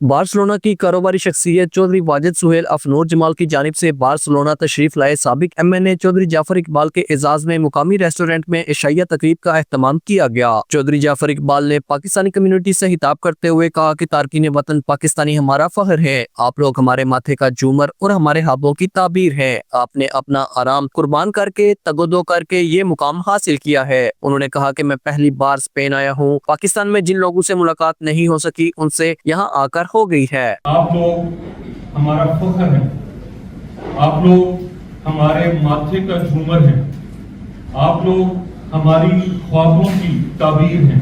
Barcelona की कारोबारी शख्सियत चौधरी वाजिद सुहेल अफनूर जमाल की जानिब से बार्सिलोना तशरीफ लाए साबिक MNA चौधरी जाफर इकबाल के एजाज में मुकामी रेस्टोरेंट में इशाइया तकरीब का एहतमाम किया गया। चौधरी जाफर इकबाल ने पाकिस्तानी कम्युनिटी से खिताब करते हुए कहा कि तारकीन वतन पाकिस्तानी हमारा फख्र है, आप लोग हमारे माथे का झूमर और हमारे हाथों की ताबीर है। आपने अपना आराम कुर्बान करके तगदो करके ये मुकाम हासिल किया है। उन्होंने कहा कि मैं पहली बार स्पेन आया हूँ, पाकिस्तान में जिन लोगों से मुलाकात नहीं हो सकी उनसे यहाँ आकर हो गई है। आप लोग हमारा फख्र हैं, आप लोग हमारे माथे का झूमर हैं, आप लोग हमारी ख्वाबों की ताबीर हैं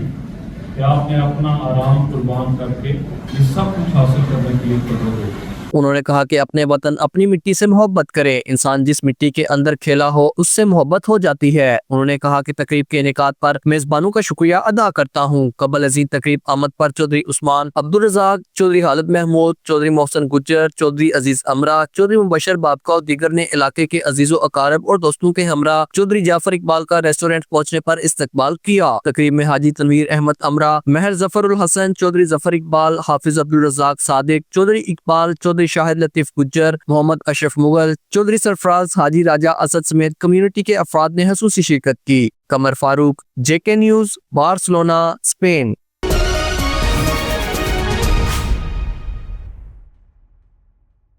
कि आपने अपना आराम कुर्बान करके ये सब कुछ हासिल करने के लिए कदर हो। उन्होंने कहा कि अपने वतन अपनी मिट्टी से मोहब्बत करे, इंसान जिस मिट्टी के अंदर खेला हो उससे मोहब्बत हो जाती है। उन्होंने कहा कि तकरीब के इनेकाद पर मेजबानों का शुक्रिया अदा करता हूँ। कबल अजीज तकरीब आमद पर चौधरी उस्मान अब्दुल रज़ाक, चौधरी खालिद महमूद, चौधरी मोहसन गुज्जर, चौधरी अजीज अमरा, चौधरी मुबशर बाबका और दीगर ने इलाके के अजीजों अकारब और दोस्तों के हमरा चौधरी जाफर इकबाल का रेस्टोरेंट पहुँचने पर इस्तकबाल किया। तकरीब में हाजी तनवीर अहमद अमरा, महर जफर उल हसन, चौधरी जफर इकबाल, हाफिज अब्दुल रज़ाक सादिक, चौधरी इकबाल, चौधरी शाहिद लतीफ गुज्जर, मोहम्मद अशरफ मुगल, चौधरी सरफराज, हाजी राजा असद समेत कम्युनिटी के अफराद ने खसूसी शिरकत की। Qamar Farooq, JK news, Barcelona, Spain.